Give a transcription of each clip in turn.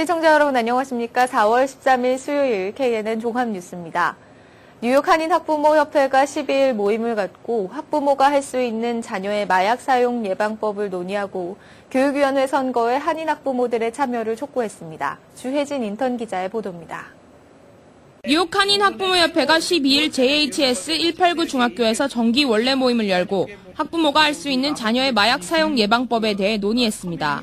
시청자 여러분 안녕하십니까? 4월 13일 수요일 KNN 종합뉴스입니다. 뉴욕 한인학부모협회가 12일 모임을 갖고 학부모가 할 수 있는 자녀의 마약 사용 예방법을 논의하고 교육위원회 선거에 한인학부모들의 참여를 촉구했습니다. 주혜진 인턴 기자의 보도입니다. 뉴욕 한인학부모협회가 12일 JHS 189 중학교에서 정기 원래 모임을 열고 학부모가 할 수 있는 자녀의 마약 사용 예방법에 대해 논의했습니다.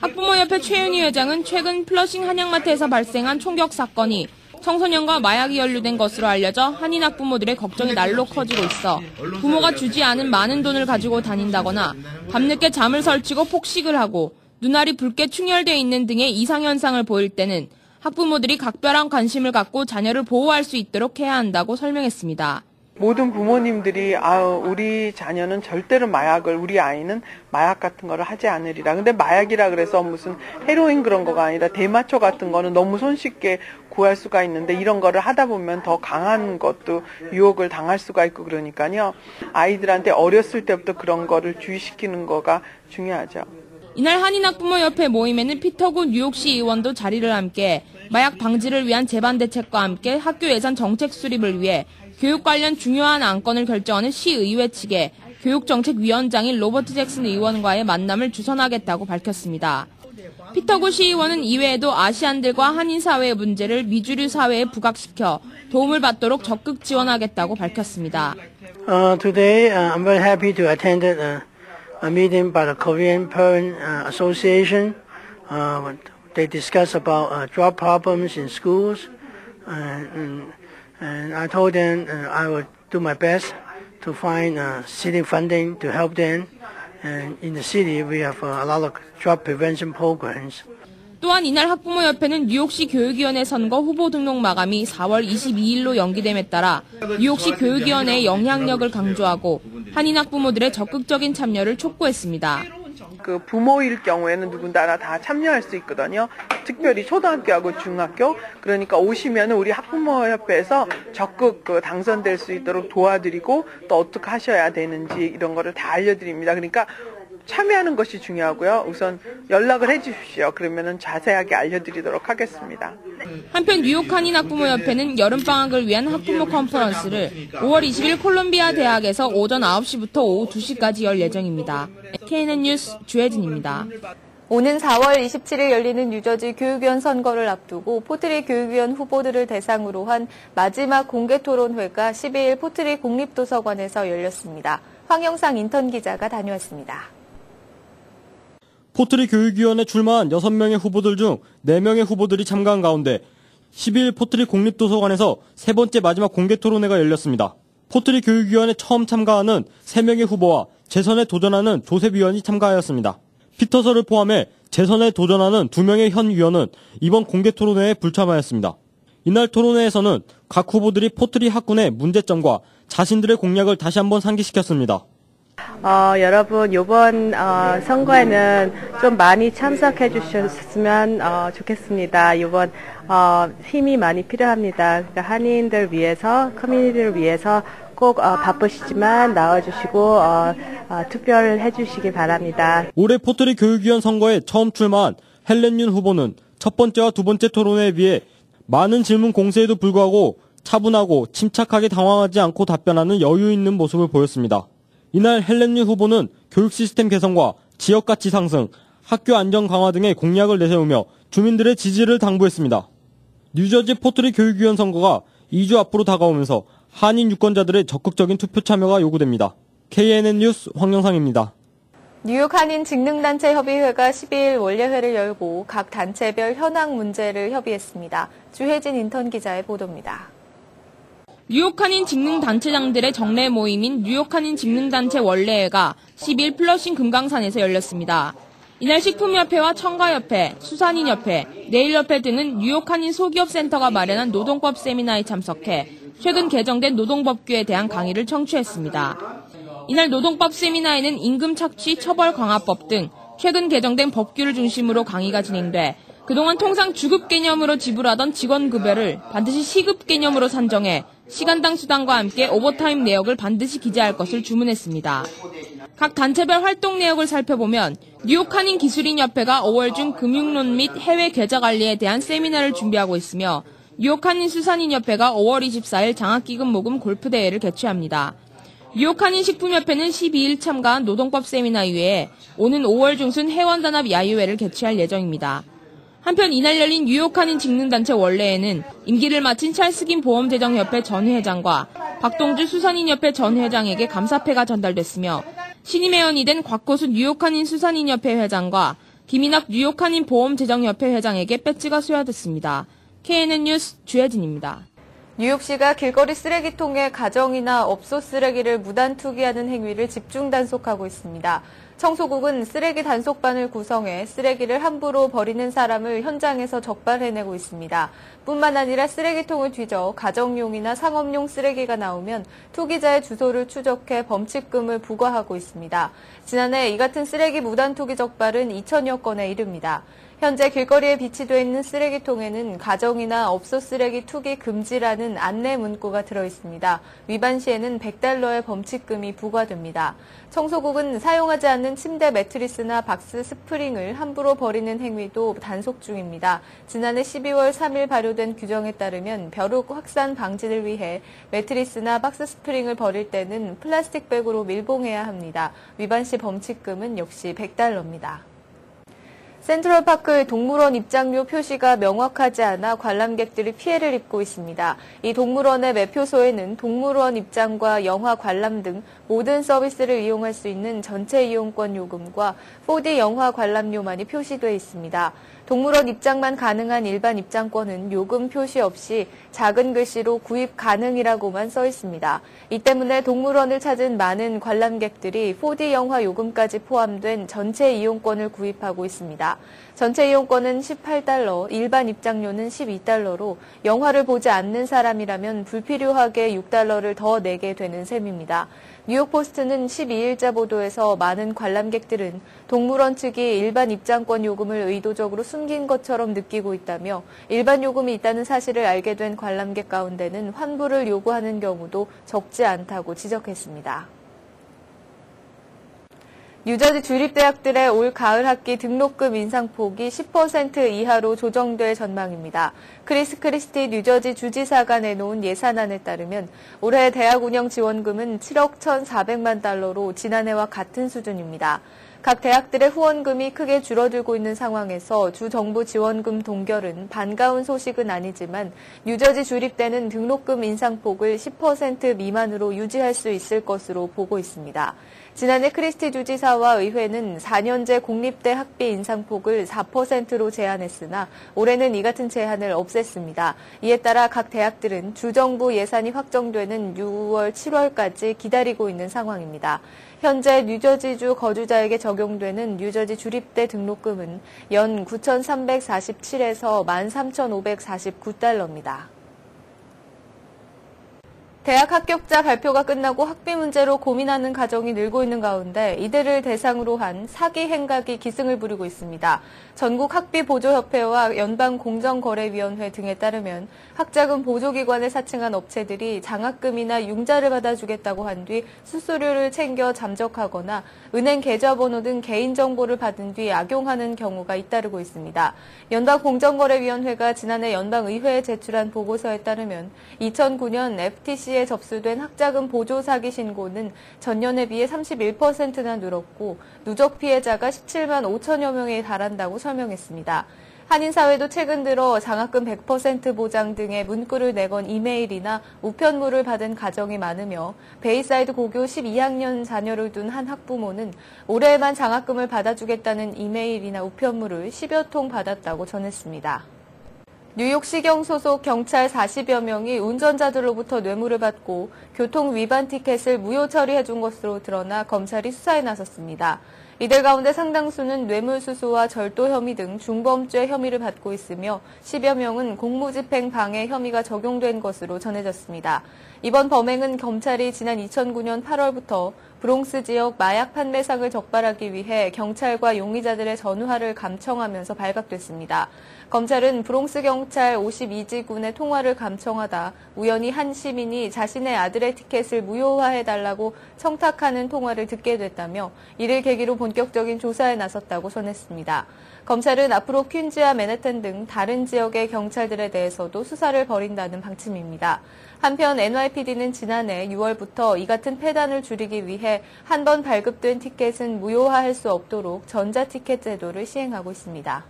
학부모협회 최윤희 회장은 최근 플러싱 한양마트에서 발생한 총격 사건이 청소년과 마약이 연루된 것으로 알려져 한인 학부모들의 걱정이 날로 커지고 있어 부모가 주지 않은 많은 돈을 가지고 다닌다거나 밤늦게 잠을 설치고 폭식을 하고 눈알이 붉게 충혈되어 있는 등의 이상현상을 보일 때는 학부모들이 각별한 관심을 갖고 자녀를 보호할 수 있도록 해야 한다고 설명했습니다. 모든 부모님들이 우리 자녀는 절대로 우리 아이는 마약 같은 거를 하지 않으리라. 근데 마약이라 그래서 무슨 헤로인 그런 거가 아니라 대마초 같은 거는 너무 손쉽게 구할 수가 있는데 이런 거를 하다 보면 더 강한 것도 유혹을 당할 수가 있고 그러니까요. 아이들한테 어렸을 때부터 그런 거를 주의시키는 거가 중요하죠. 이날 한인학부모협회 모임에는 피터구 뉴욕시 의원도 자리를 함께 마약 방지를 위한 재반 대책과 함께 학교 예산 정책 수립을 위해 교육 관련 중요한 안건을 결정하는 시의회 측에 교육정책위원장인 로버트 잭슨 의원과의 만남을 주선하겠다고 밝혔습니다. 피터구 시의원은 이외에도 아시안들과 한인 사회의 문제를 미주류 사회에 부각시켜 도움을 받도록 적극 지원하겠다고 밝혔습니다. Today, I'm very happy to attend a meeting by the Korean Parent Association. They discuss about drug problems in schools, and I told them I would do my best to find city funding to help them. And in the city, we have a lot of drug prevention programs. 또한 이날 학부모협회는 뉴욕시 교육위원회 선거 후보 등록 마감이 4월 22일로 연기됨에 따라 뉴욕시 교육위원회의 영향력을 강조하고 한인 학부모들의 적극적인 참여를 촉구했습니다. 그 부모일 경우에는 누군가나 다 참여할 수 있거든요. 특별히 초등학교하고 중학교. 그러니까 오시면 우리 학부모협회에서 적극 당선될 수 있도록 도와드리고 또 어떻게 하셔야 되는지 이런 거를 다 알려드립니다. 그러니까 참여하는 것이 중요하고요. 우선 연락을 해주십시오. 그러면은 자세하게 알려드리도록 하겠습니다. 한편 뉴욕 한인학부모협회는 여름방학을 위한 학부모 컨퍼런스를 5월 20일 콜롬비아 대학에서 오전 9시부터 오후 2시까지 열 예정입니다. KNN 뉴스 주혜진입니다. 오는 4월 27일 열리는 뉴저지 교육위원 선거를 앞두고 포트리 교육위원 후보들을 대상으로 한 마지막 공개 토론회가 12일 포트리 공립도서관에서 열렸습니다. 황영상 인턴 기자가 다녀왔습니다. 포트리 교육위원회 출마한 6명의 후보들 중 4명의 후보들이 참가한 가운데 12일 포트리 공립도서관에서 세 번째 마지막 공개 토론회가 열렸습니다. 포트리 교육위원회 처음 참가하는 3명의 후보와 재선에 도전하는 조셉 위원이 참가하였습니다. 피터서를 포함해 재선에 도전하는 2명의 현 위원은 이번 공개 토론회에 불참하였습니다. 이날 토론회에서는 각 후보들이 포트리 학군의 문제점과 자신들의 공약을 다시 한번 상기시켰습니다. 여러분 이번 선거에는 좀 많이 참석해 주셨으면 좋겠습니다. 이번 힘이 많이 필요합니다. 그러니까 한인들 위해서, 커뮤니티를 위해서 꼭 바쁘시지만 나와주시고 투표를 해주시기 바랍니다. 올해 포트리 교육위원 선거에 처음 출마한 헬렌 윤 후보는 첫 번째와 두 번째 토론회에 비해 많은 질문 공세에도 불구하고 차분하고 침착하게 당황하지 않고 답변하는 여유 있는 모습을 보였습니다. 이날 헬렌 윤 후보는 교육 시스템 개선과 지역 가치 상승, 학교 안전 강화 등의 공약을 내세우며 주민들의 지지를 당부했습니다. 뉴저지 포트리 교육위원 선거가 2주 앞으로 다가오면서 한인 유권자들의 적극적인 투표 참여가 요구됩니다. KNN 뉴스 황영상입니다. 뉴욕 한인 직능단체 협의회가 12일 원래회를 열고 각 단체별 현황 문제를 협의했습니다. 주혜진 인턴 기자의 보도입니다. 뉴욕 한인 직능단체장들의 정례 모임인 뉴욕 한인 직능단체 원래회가 12일 플러싱 금강산에서 열렸습니다. 이날 식품협회와 첨가협회, 수산인협회, 네일협회 등은 뉴욕 한인 소기업센터가 마련한 노동법 세미나에 참석해 최근 개정된 노동법규에 대한 강의를 청취했습니다. 이날 노동법 세미나에는 임금 착취 처벌 강화법 등 최근 개정된 법규를 중심으로 강의가 진행돼 그동안 통상 주급 개념으로 지불하던 직원급여를 반드시 시급 개념으로 산정해 시간당 수당과 함께 오버타임 내역을 반드시 기재할 것을 주문했습니다. 각 단체별 활동 내역을 살펴보면 뉴욕 한인기술인협회가 5월 중 금융론 및 해외 계좌 관리에 대한 세미나를 준비하고 있으며 뉴욕 한인수산인협회가 5월 24일 장학기금 모금 골프대회를 개최합니다. 뉴욕 한인식품협회는 12일 참가한 노동법 세미나 이외에 오는 5월 중순 회원단합 야유회를 개최할 예정입니다. 한편 이날 열린 뉴욕 한인 직능단체 원래에는 임기를 마친 찰스긴 보험재정협회 전 회장과 박동주 수산인협회 전 회장에게 감사패가 전달됐으며 신임 회원이 된 곽호수 뉴욕 한인 수산인협회 회장과 김인학 뉴욕 한인 보험재정협회 회장에게 배지가 수여됐습니다. KNN 뉴스 주혜진입니다. 뉴욕시가 길거리 쓰레기통에 가정이나 업소 쓰레기를 무단 투기하는 행위를 집중 단속하고 있습니다. 청소국은 쓰레기 단속반을 구성해 쓰레기를 함부로 버리는 사람을 현장에서 적발해내고 있습니다. 뿐만 아니라 쓰레기통을 뒤져 가정용이나 상업용 쓰레기가 나오면 투기자의 주소를 추적해 범칙금을 부과하고 있습니다. 지난해 이 같은 쓰레기 무단 투기 적발은 2,000여 건에 이릅니다. 현재 길거리에 비치되어 있는 쓰레기통에는 가정이나 업소 쓰레기 투기 금지라는 안내 문구가 들어있습니다. 위반 시에는 $100의 범칙금이 부과됩니다. 청소국은 사용하지 않는 침대 매트리스나 박스 스프링을 함부로 버리는 행위도 단속 중입니다. 지난해 12월 3일 발효된 규정에 따르면 벼룩 확산 방지를 위해 매트리스나 박스 스프링을 버릴 때는 플라스틱 백으로 밀봉해야 합니다. 위반 시 범칙금은 역시 $100입니다. 센트럴파크의 동물원 입장료 표시가 명확하지 않아 관람객들이 피해를 입고 있습니다. 이 동물원의 매표소에는 동물원 입장과 영화 관람 등 모든 서비스를 이용할 수 있는 전체 이용권 요금과 4D 영화 관람료만이 표시되어 있습니다. 동물원 입장만 가능한 일반 입장권은 요금 표시 없이 작은 글씨로 구입 가능이라고만 써 있습니다. 이 때문에 동물원을 찾은 많은 관람객들이 4D 영화 요금까지 포함된 전체 이용권을 구입하고 있습니다. 전체 이용권은 $18, 일반 입장료는 $12로 영화를 보지 않는 사람이라면 불필요하게 $6를 더 내게 되는 셈입니다. 뉴욕포스트는 12일자 보도에서 많은 관람객들은 동물원 측이 일반 입장권 요금을 의도적으로 숨긴 것처럼 느끼고 있다며 일반 요금이 있다는 사실을 알게 된 관람객 가운데는 환불을 요구하는 경우도 적지 않다고 지적했습니다. 뉴저지 주립대학들의 올 가을 학기 등록금 인상폭이 10% 이하로 조정될 전망입니다. 크리스 크리스티 뉴저지 주지사가 내놓은 예산안에 따르면 올해 대학 운영 지원금은 7억 1,400만 달러로 지난해와 같은 수준입니다. 각 대학들의 후원금이 크게 줄어들고 있는 상황에서 주 정부 지원금 동결은 반가운 소식은 아니지만 뉴저지 주립대는 등록금 인상폭을 10% 미만으로 유지할 수 있을 것으로 보고 있습니다. 지난해 크리스티 주지사와 의회는 4년제 공립대 학비 인상폭을 4%로 제한했으나 올해는 이 같은 제한을 없앴습니다. 이에 따라 각 대학들은 주정부 예산이 확정되는 6월, 7월까지 기다리고 있는 상황입니다. 현재 뉴저지주 거주자에게 적용되는 뉴저지 주립대 등록금은 연 9,347에서 13,549달러입니다. 대학 합격자 발표가 끝나고 학비 문제로 고민하는 가정이 늘고 있는 가운데 이들을 대상으로 한 사기 행각이 기승을 부리고 있습니다. 전국 학비보조협회와 연방공정거래위원회 등에 따르면 학자금 보조기관을 사칭한 업체들이 장학금이나 융자를 받아주겠다고 한 뒤 수수료를 챙겨 잠적하거나 은행 계좌번호 등 개인정보를 받은 뒤 악용하는 경우가 잇따르고 있습니다. 연방공정거래위원회가 지난해 연방의회에 제출한 보고서에 따르면 2009년 FTC에 접수된 학자금 보조 사기 신고는 전년에 비해 31%나 늘었고 누적 피해자가 17만 5천여 명에 달한다고 설명했습니다. 한인사회도 최근 들어 장학금 100% 보장 등의 문구를 내건 이메일이나 우편물을 받은 가정이 많으며 베이사이드 고교 12학년 자녀를 둔 한 학부모는 올해에만 장학금을 받아주겠다는 이메일이나 우편물을 10여 통 받았다고 전했습니다. 뉴욕시경 소속 경찰 40여 명이 운전자들로부터 뇌물을 받고 교통 위반 티켓을 무효 처리해준 것으로 드러나 검찰이 수사에 나섰습니다. 이들 가운데 상당수는 뇌물수수와 절도 혐의 등 중범죄 혐의를 받고 있으며 10여 명은 공무집행 방해 혐의가 적용된 것으로 전해졌습니다. 이번 범행은 검찰이 지난 2009년 8월부터 브롱스 지역 마약 판매상을 적발하기 위해 경찰과 용의자들의 전화를 감청하면서 발각됐습니다. 검찰은 브롱스 경찰 52지군의 통화를 감청하다 우연히 한 시민이 자신의 아들의 티켓을 무효화해달라고 청탁하는 통화를 듣게 됐다며 이를 계기로 본격적인 조사에 나섰다고 전했습니다. 검찰은 앞으로 퀸즈와 맨해튼 등 다른 지역의 경찰들에 대해서도 수사를 벌인다는 방침입니다. 한편 NYPD는 지난해 6월부터 이 같은 폐단을 줄이기 위해 한 번 발급된 티켓은 무효화할 수 없도록 전자티켓 제도를 시행하고 있습니다.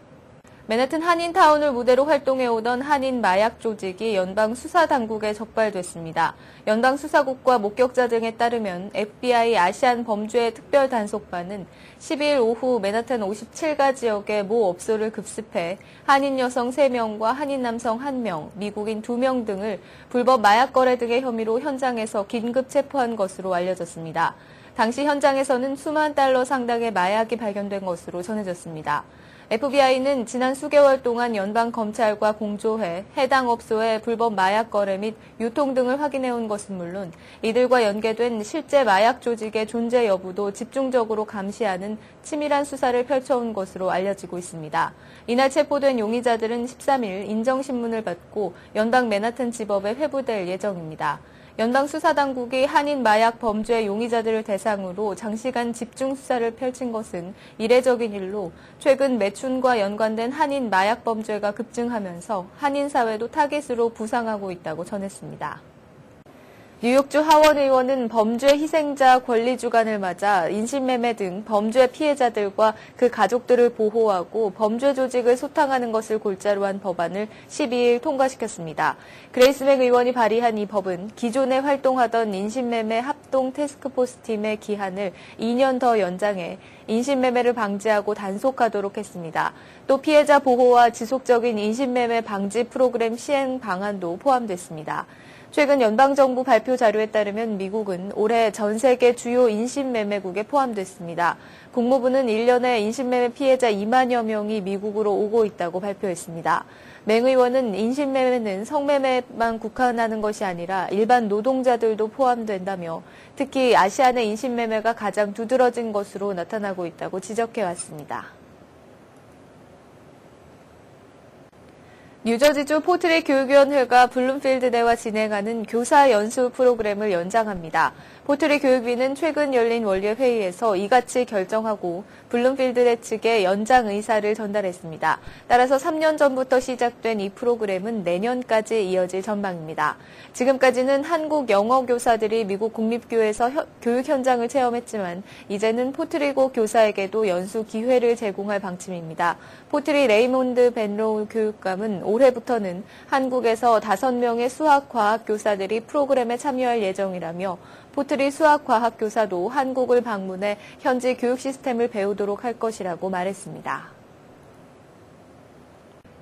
맨해튼 한인타운을 무대로 활동해오던 한인 마약 조직이 연방수사당국에 적발됐습니다. 연방수사국과 목격자 등에 따르면 FBI 아시안 범죄 특별단속반은 12일 오후 맨해튼 57가 지역의 모 업소를 급습해 한인 여성 3명과 한인 남성 1명, 미국인 2명 등을 불법 마약 거래 등의 혐의로 현장에서 긴급 체포한 것으로 알려졌습니다. 당시 현장에서는 수만 달러 상당의 마약이 발견된 것으로 전해졌습니다. FBI는 지난 수개월 동안 연방검찰과 공조해 해당 업소의 불법 마약 거래 및 유통 등을 확인해온 것은 물론 이들과 연계된 실제 마약 조직의 존재 여부도 집중적으로 감시하는 치밀한 수사를 펼쳐온 것으로 알려지고 있습니다. 이날 체포된 용의자들은 13일 인정신문을 받고 연방 맨해튼 지법에 회부될 예정입니다. 연방수사당국이 한인 마약 범죄 용의자들을 대상으로 장시간 집중 수사를 펼친 것은 이례적인 일로 최근 매춘과 연관된 한인 마약 범죄가 급증하면서 한인 사회도 타깃으로 부상하고 있다고 전했습니다. 뉴욕주 하원 의원은 범죄 희생자 권리 주간을 맞아 인신매매 등 범죄 피해자들과 그 가족들을 보호하고 범죄 조직을 소탕하는 것을 골자로 한 법안을 12일 통과시켰습니다. 그레이스 맥 의원이 발의한 이 법은 기존에 활동하던 인신매매 합동 태스크포스 팀의 기한을 2년 더 연장해 인신매매를 방지하고 단속하도록 했습니다. 또 피해자 보호와 지속적인 인신매매 방지 프로그램 시행 방안도 포함됐습니다. 최근 연방정부 발표 자료에 따르면 미국은 올해 전 세계 주요 인신매매국에 포함됐습니다. 국무부는 1년에 인신매매 피해자 2만여 명이 미국으로 오고 있다고 발표했습니다. 맹 의원은 인신매매는 성매매만 국한하는 것이 아니라 일반 노동자들도 포함된다며 특히 아시안의 인신매매가 가장 두드러진 것으로 나타나고 있다고 지적해왔습니다. 뉴저지주 포트리 교육위원회가 블룸필드대와 진행하는 교사 연수 프로그램을 연장합니다. 포트리 교육위는 최근 열린 원례 회의에서 이같이 결정하고 블룸필드대 측에 연장 의사를 전달했습니다. 따라서 3년 전부터 시작된 이 프로그램은 내년까지 이어질 전망입니다. 지금까지는 한국 영어 교사들이 미국 국립교에서 교육 현장을 체험했지만 이제는 포트리고 교사에게도 연수 기회를 제공할 방침입니다. 포트리 레이몬드 벤로우 교육감은 올해부터는 한국에서 5명의 수학과학 교사들이 프로그램에 참여할 예정이라며 포트리 수학과학 교사도 한국을 방문해 현지 교육 시스템을 배우도록 할 것이라고 말했습니다.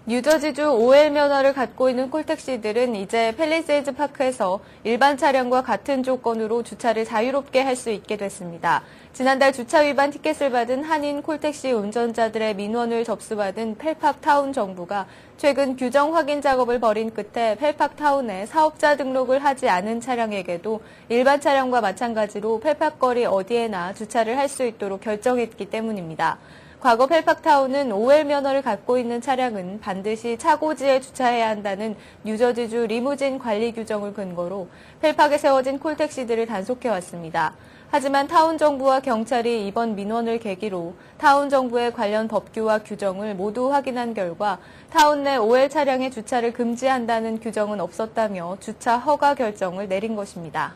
뉴저지주 OL 면허를 갖고 있는 콜택시들은 이제 팰리세이드 파크에서 일반 차량과 같은 조건으로 주차를 자유롭게 할 수 있게 됐습니다. 지난달 주차 위반 티켓을 받은 한인 콜택시 운전자들의 민원을 접수받은 펠팍타운 정부가 최근 규정 확인 작업을 벌인 끝에 펠팍타운에 사업자 등록을 하지 않은 차량에게도 일반 차량과 마찬가지로 펠팍거리 어디에나 주차를 할 수 있도록 결정했기 때문입니다. 과거 펠팍타운은 OL 면허를 갖고 있는 차량은 반드시 차고지에 주차해야 한다는 뉴저지주 리무진 관리 규정을 근거로 펠팍에 세워진 콜택시들을 단속해왔습니다. 하지만 타운 정부와 경찰이 이번 민원을 계기로 타운 정부의 관련 법규와 규정을 모두 확인한 결과 타운 내 OL 차량의 주차를 금지한다는 규정은 없었다며 주차 허가 결정을 내린 것입니다.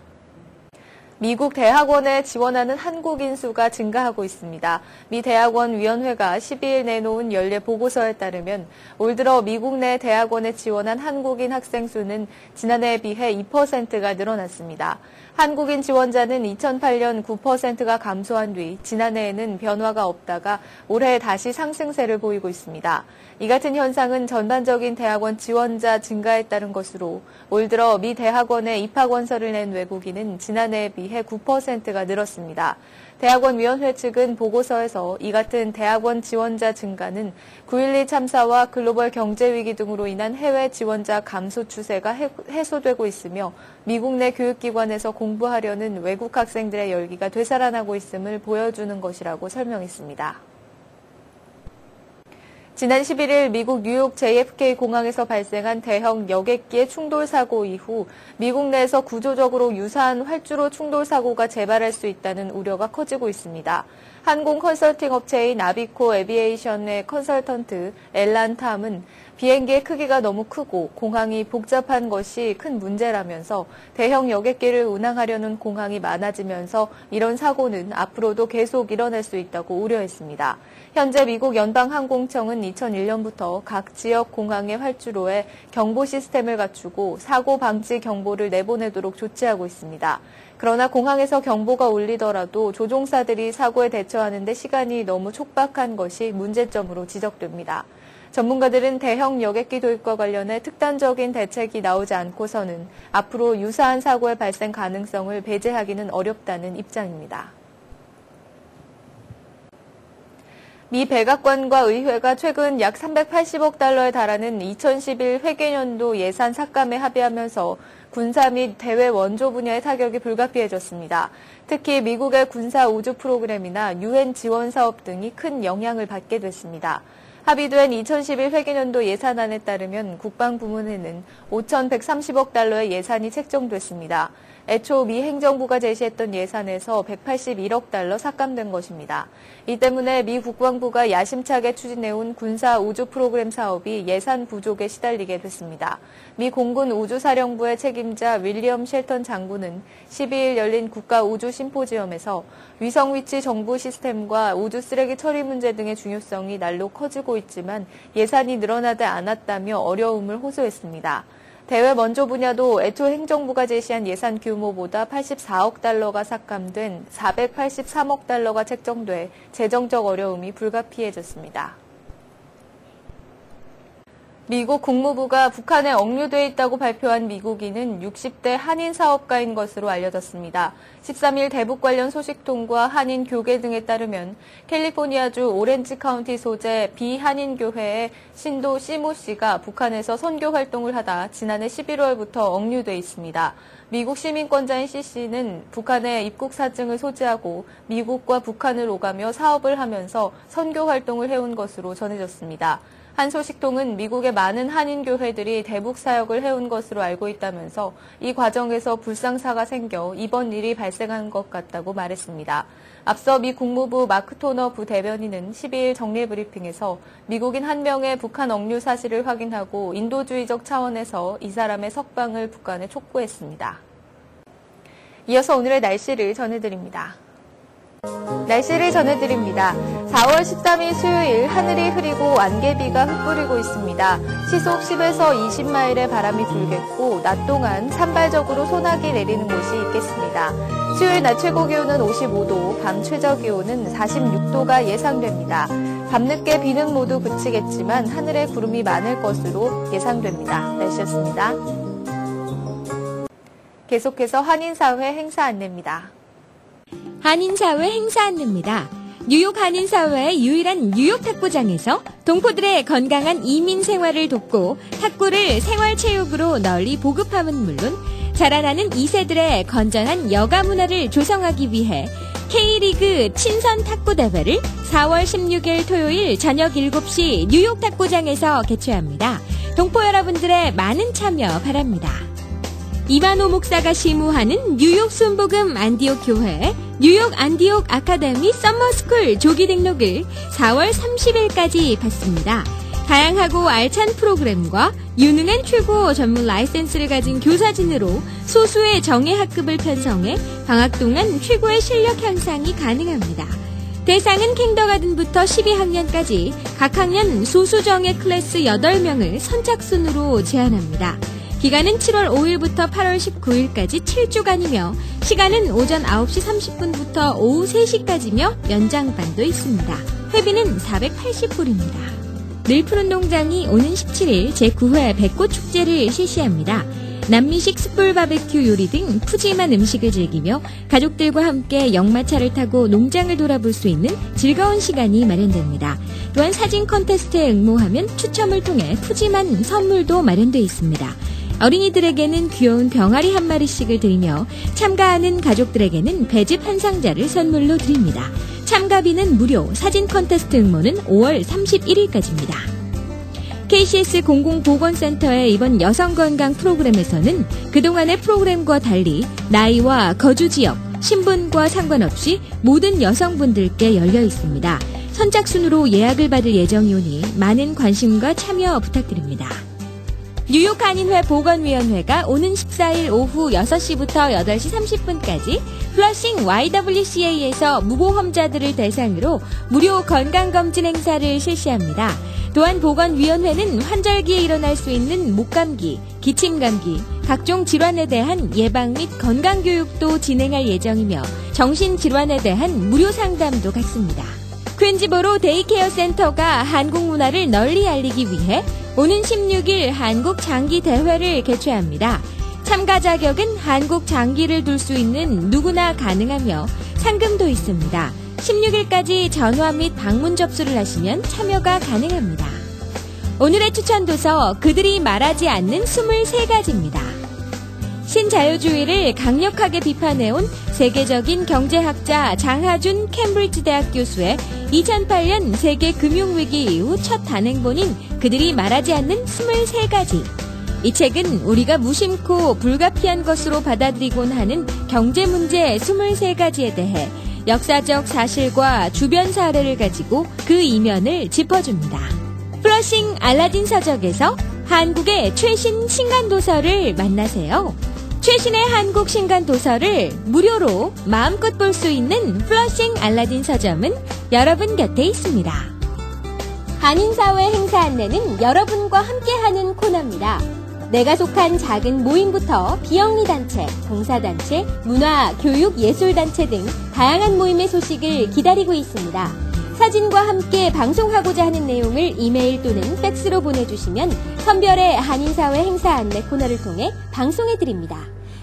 미국 대학원에 지원하는 한국인 수가 증가하고 있습니다. 미 대학원 위원회가 12일 내놓은 연례 보고서에 따르면 올 들어 미국 내 대학원에 지원한 한국인 학생 수는 지난해에 비해 2%가 늘어났습니다. 한국인 지원자는 2008년 9%가 감소한 뒤 지난해에는 변화가 없다가 올해 다시 상승세를 보이고 있습니다. 이 같은 현상은 전반적인 대학원 지원자 증가에 따른 것으로 올 들어 미 대학원에 입학 원서를 낸 외국인은 지난해에 비해 비해 9%가 늘었습니다. 대학원위원회 측은 보고서에서 이 같은 대학원 지원자 증가는 9.12 참사와 글로벌 경제위기 등으로 인한 해외 지원자 감소 추세가 해소되고 있으며 미국 내 교육기관에서 공부하려는 외국 학생들의 열기가 되살아나고 있음을 보여주는 것이라고 설명했습니다. 지난 11일 미국 뉴욕 JFK 공항에서 발생한 대형 여객기의 충돌 사고 이후 미국 내에서 구조적으로 유사한 활주로 충돌 사고가 재발할 수 있다는 우려가 커지고 있습니다. 항공 컨설팅 업체인 아비코 에비에이션의 컨설턴트 앨런 탐은 비행기의 크기가 너무 크고 공항이 복잡한 것이 큰 문제라면서 대형 여객기를 운항하려는 공항이 많아지면서 이런 사고는 앞으로도 계속 일어날 수 있다고 우려했습니다. 현재 미국 연방항공청은 2001년부터 각 지역 공항의 활주로에 경보 시스템을 갖추고 사고 방지 경보를 내보내도록 조치하고 있습니다. 그러나 공항에서 경보가 울리더라도 조종사들이 사고에 대처하는 데 시간이 너무 촉박한 것이 문제점으로 지적됩니다. 전문가들은 대형 여객기 도입과 관련해 특단적인 대책이 나오지 않고서는 앞으로 유사한 사고의 발생 가능성을 배제하기는 어렵다는 입장입니다. 미 백악관과 의회가 최근 약 380억 달러에 달하는 2011 회계연도 예산 삭감에 합의하면서 군사 및 대외 원조 분야의 타격이 불가피해졌습니다. 특히 미국의 군사 우주 프로그램이나 유엔 지원 사업 등이 큰 영향을 받게 됐습니다. 합의된 2011 회계연도 예산안에 따르면 국방부문에는 5,130억 달러의 예산이 책정됐습니다. 애초 미 행정부가 제시했던 예산에서 181억 달러 삭감된 것입니다. 이 때문에 미 국방부가 야심차게 추진해온 군사 우주 프로그램 사업이 예산 부족에 시달리게 됐습니다. 미 공군 우주사령부의 책임자 윌리엄 쉘턴 장군은 12일 열린 국가 우주 심포지엄에서 위성 위치 정보 시스템과 우주 쓰레기 처리 문제 등의 중요성이 날로 커지고 있지만 예산이 늘어나지 않았다며 어려움을 호소했습니다. 대외 원조 분야도 애초 행정부가 제시한 예산 규모보다 84억 달러가 삭감된 483억 달러가 책정돼 재정적 어려움이 불가피해졌습니다. 미국 국무부가 북한에 억류돼 있다고 발표한 미국인은 60대 한인 사업가인 것으로 알려졌습니다. 13일 대북 관련 소식통과 한인 교계 등에 따르면 캘리포니아주 오렌지 카운티 소재 비한인 교회의 신도 시모 씨가 북한에서 선교 활동을 하다 지난해 11월부터 억류돼 있습니다. 미국 시민권자인 C 씨는 북한에 입국 사증을 소지하고 미국과 북한을 오가며 사업을 하면서 선교 활동을 해온 것으로 전해졌습니다. 한 소식통은 미국의 많은 한인 교회들이 대북 사역을 해온 것으로 알고 있다면서 이 과정에서 불상사가 생겨 이번 일이 발생한 것 같다고 말했습니다. 앞서 미 국무부 마크 토너 부대변인은 12일 정례 브리핑에서 미국인 한 명의 북한 억류 사실을 확인하고 인도주의적 차원에서 이 사람의 석방을 북한에 촉구했습니다. 이어서 오늘의 날씨를 전해드립니다. 날씨를 전해드립니다. 4월 13일 수요일 하늘이 흐리고 안개비가 흩뿌리고 있습니다. 시속 10에서 20마일의 바람이 불겠고 낮 동안 산발적으로 소나기 내리는 곳이 있겠습니다. 수요일 낮 최고 기온은 55도, 밤 최저 기온은 46도가 예상됩니다. 밤늦게 비는 모두 그치겠지만 하늘에 구름이 많을 것으로 예상됩니다. 날씨였습니다. 계속해서 한인사회 행사 안내입니다. 한인사회 행사 안내입니다. 뉴욕 한인사회의 유일한 뉴욕 탁구장에서 동포들의 건강한 이민 생활을 돕고 탁구를 생활체육으로 널리 보급함은 물론 자라나는 2세들의 건전한 여가 문화를 조성하기 위해 K리그 친선 탁구 대회를 4월 16일 토요일 저녁 7시 뉴욕 탁구장에서 개최합니다. 동포 여러분들의 많은 참여 바랍니다. 이만호 목사가 시무하는 뉴욕 순복음 안디옥 교회 뉴욕 안디옥 아카데미 썸머스쿨 조기 등록을 4월 30일까지 받습니다. 다양하고 알찬 프로그램과 유능한 최고 전문 라이센스를 가진 교사진으로 소수의 정예 학급을 편성해 방학 동안 최고의 실력 향상이 가능합니다. 대상은 kindergarten부터 12학년까지 각 학년 소수 정예 클래스 8명을 선착순으로 제한합니다. 기간은 7월 5일부터 8월 19일까지 7주간이며 시간은 오전 9시 30분부터 오후 3시까지며 연장반도 있습니다. 회비는 480불입니다. 늘푸른동장이 오는 17일 제9회 백꽃축제를 실시합니다. 남미식 숯불 바베큐 요리 등 푸짐한 음식을 즐기며 가족들과 함께 역마차를 타고 농장을 돌아볼 수 있는 즐거운 시간이 마련됩니다. 또한 사진 콘테스트에 응모하면 추첨을 통해 푸짐한 선물도 마련되어 있습니다. 어린이들에게는 귀여운 병아리 한 마리씩을 드리며 참가하는 가족들에게는 배즙 한 상자를 선물로 드립니다. 참가비는 무료, 사진 콘테스트 응모는 5월 31일까지입니다. KCS 공공보건센터의 이번 여성건강 프로그램에서는 그동안의 프로그램과 달리 나이와 거주 지역, 신분과 상관없이 모든 여성분들께 열려 있습니다. 선착순으로 예약을 받을 예정이오니 많은 관심과 참여 부탁드립니다. 뉴욕 한인회 보건위원회가 오는 14일 오후 6시부터 8시 30분까지 플러싱 YWCA에서 무보험자들을 대상으로 무료 건강검진 행사를 실시합니다. 또한 보건위원회는 환절기에 일어날 수 있는 목감기, 기침감기, 각종 질환에 대한 예방 및 건강교육도 진행할 예정이며 정신질환에 대한 무료 상담도 갖습니다. 퀸즈보로 데이케어 센터가 한국 문화를 널리 알리기 위해 오는 16일 한국 장기 대회를 개최합니다. 참가 자격은 한국 장기를 둘 수 있는 누구나 가능하며 상금도 있습니다. 16일까지 전화 및 방문 접수를 하시면 참여가 가능합니다. 오늘의 추천 도서 그들이 말하지 않는 23가지입니다. 신자유주의를 강력하게 비판해온 세계적인 경제학자 장하준 캠브리지 대학 교수의 2008년 세계 금융위기 이후 첫 단행본인 그들이 말하지 않는 23가지. 이 책은 우리가 무심코 불가피한 것으로 받아들이곤 하는 경제 문제 23가지에 대해 역사적 사실과 주변 사례를 가지고 그 이면을 짚어줍니다. 플러싱 알라딘 서적에서 한국의 최신 신간도서를 만나세요. 최신의 한국 신간도서를 무료로 마음껏 볼 수 있는 플러싱 알라딘 서점은 여러분 곁에 있습니다. 한인사회 행사 안내는 여러분과 함께하는 코너입니다. 내가 속한 작은 모임부터 비영리 단체, 봉사단체, 문화, 교육, 예술단체 등 다양한 모임의 소식을 기다리고 있습니다. 사진과 함께 방송하고자 하는 내용을 이메일 또는 팩스로 보내주시면 선별의 한인사회 행사 안내 코너를 통해 방송해드립니다.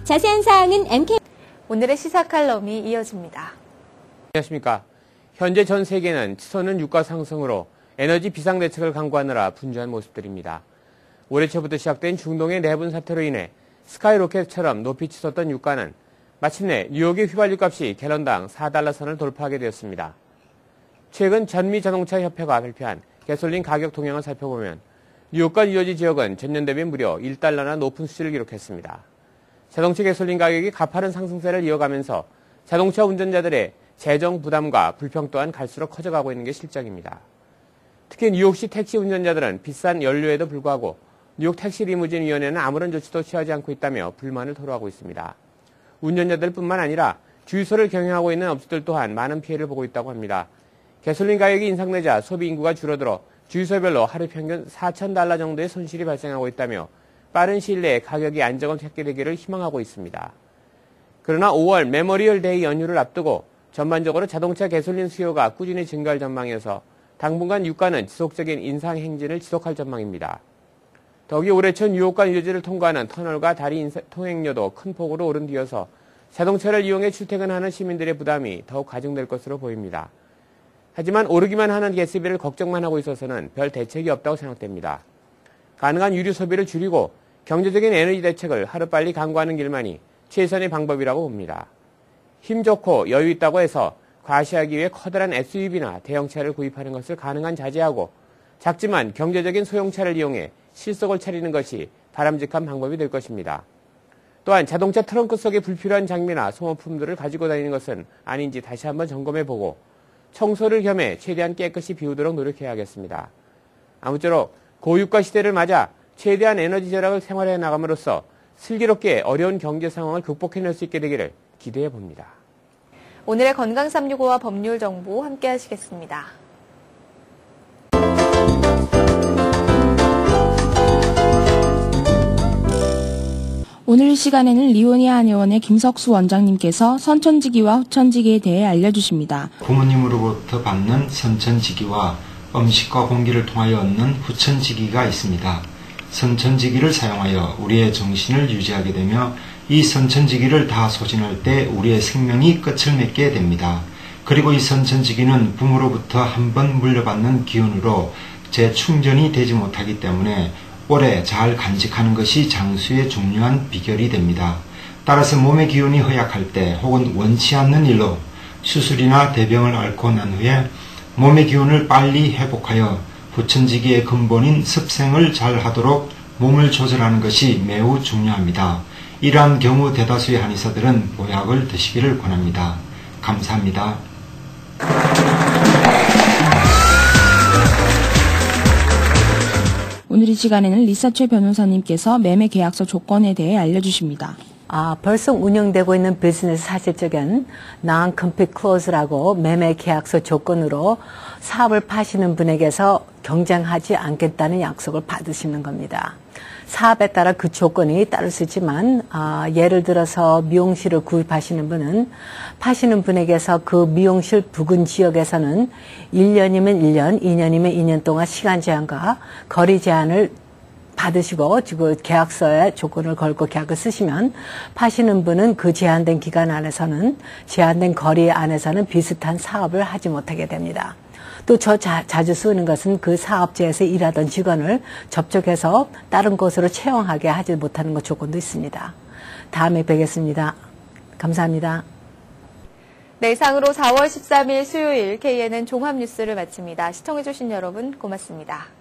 자세한 사항은 MK... 오늘의 시사 칼럼이 이어집니다. 안녕하십니까. 현재 전 세계는 치솟는 유가 상승으로 에너지 비상대책을 강구하느라 분주한 모습들입니다. 올해 초부터 시작된 중동의 내분 사태로 인해 스카이로켓처럼 높이 치솟던 유가는 마침내 뉴욕의 휘발유 값이 갤런당 4달러 선을 돌파하게 되었습니다. 최근 전미자동차협회가 발표한 가솔린 가격 동향을 살펴보면 뉴욕과 뉴저지 지역은 전년 대비 무려 1달러나 높은 수치를 기록했습니다. 자동차 가솔린 가격이 가파른 상승세를 이어가면서 자동차 운전자들의 재정 부담과 불평 또한 갈수록 커져가고 있는 게 실정입니다. 특히 뉴욕시 택시 운전자들은 비싼 연료에도 불구하고 뉴욕 택시 리무진 위원회는 아무런 조치도 취하지 않고 있다며 불만을 토로하고 있습니다. 운전자들뿐만 아니라 주유소를 경영하고 있는 업체들 또한 많은 피해를 보고 있다고 합니다. 가솔린 가격이 인상되자 소비 인구가 줄어들어 주유소별로 하루 평균 4,000달러 정도의 손실이 발생하고 있다며 빠른 시일 내에 가격이 안정을 찾게 되기를 희망하고 있습니다. 그러나 5월 메모리얼 데이 연휴를 앞두고 전반적으로 자동차 가솔린 수요가 꾸준히 증가할 전망이어서 당분간 유가는 지속적인 인상 행진을 지속할 전망입니다. 더욱이 올해 초 뉴욕과 뉴저지를 통과하는 터널과 다리 통행료도 큰 폭으로 오른 뒤여서 자동차를 이용해 출퇴근하는 시민들의 부담이 더욱 가중될 것으로 보입니다. 하지만 오르기만 하는 가스비를 걱정만 하고 있어서는 별 대책이 없다고 생각됩니다. 가능한 유류 소비를 줄이고 경제적인 에너지 대책을 하루빨리 강구하는 길만이 최선의 방법이라고 봅니다. 힘 좋고 여유 있다고 해서 과시하기 위해 커다란 SUV나 대형차를 구입하는 것을 가능한 자제하고 작지만 경제적인 소형차를 이용해 실속을 차리는 것이 바람직한 방법이 될 것입니다. 또한 자동차 트렁크 속에 불필요한 장비나 소모품들을 가지고 다니는 것은 아닌지 다시 한번 점검해보고 청소를 겸해 최대한 깨끗이 비우도록 노력해야겠습니다. 아무쪼록 고유가 시대를 맞아 최대한 에너지 절약을 생활해 나감으로써 슬기롭게 어려운 경제 상황을 극복해낼 수 있게 되기를 기대해 봅니다. 오늘의 건강 365와 법률 정보 함께 하시겠습니다. 오늘 시간에는 리오니 한의원의 김석수 원장님께서 선천지기와 후천지기에 대해 알려주십니다. 부모님으로부터 받는 선천지기와 음식과 공기를 통하여 얻는 후천지기가 있습니다. 선천지기를 사용하여 우리의 정신을 유지하게 되며 이 선천지기를 다 소진할 때 우리의 생명이 끝을 맺게 됩니다. 그리고 이 선천지기는 부모로부터 한 번 물려받는 기운으로 재충전이 되지 못하기 때문에 오래 잘 간직하는 것이 장수의 중요한 비결이 됩니다. 따라서 몸의 기운이 허약할 때 혹은 원치 않는 일로 수술이나 대병을 앓고 난 후에 몸의 기운을 빨리 회복하여 후천지기의 근본인 습생을 잘 하도록 몸을 조절하는 것이 매우 중요합니다. 이러한 경우 대다수의 한의사들은 보약을 드시기를 권합니다. 감사합니다. 오늘 이 시간에는 리사최 변호사님께서 매매 계약서 조건에 대해 알려주십니다. 벌써 운영되고 있는 비즈니스 사실적인 non-compete clause라고 매매 계약서 조건으로 사업을 파시는 분에게서 경쟁하지 않겠다는 약속을 받으시는 겁니다. 사업에 따라 그 조건이 따를 수 있지만 예를 들어서 미용실을 구입하시는 분은 파시는 분에게서 그 미용실 부근 지역에서는 1년이면 1년, 2년이면 2년 동안 시간 제한과 거리 제한을 받으시고 지금 계약서에 조건을 걸고 계약을 쓰시면 파시는 분은 그 제한된 기간 안에서는 제한된 거리 안에서는 비슷한 사업을 하지 못하게 됩니다. 또 저 자주 쓰는 것은 그 사업지에서 일하던 직원을 접촉해서 다른 곳으로 채용하게 하지 못하는 것 조건도 있습니다. 다음에 뵙겠습니다. 감사합니다. 네, 이상으로 4월 13일 수요일 KNN 종합뉴스를 마칩니다. 시청해주신 여러분 고맙습니다.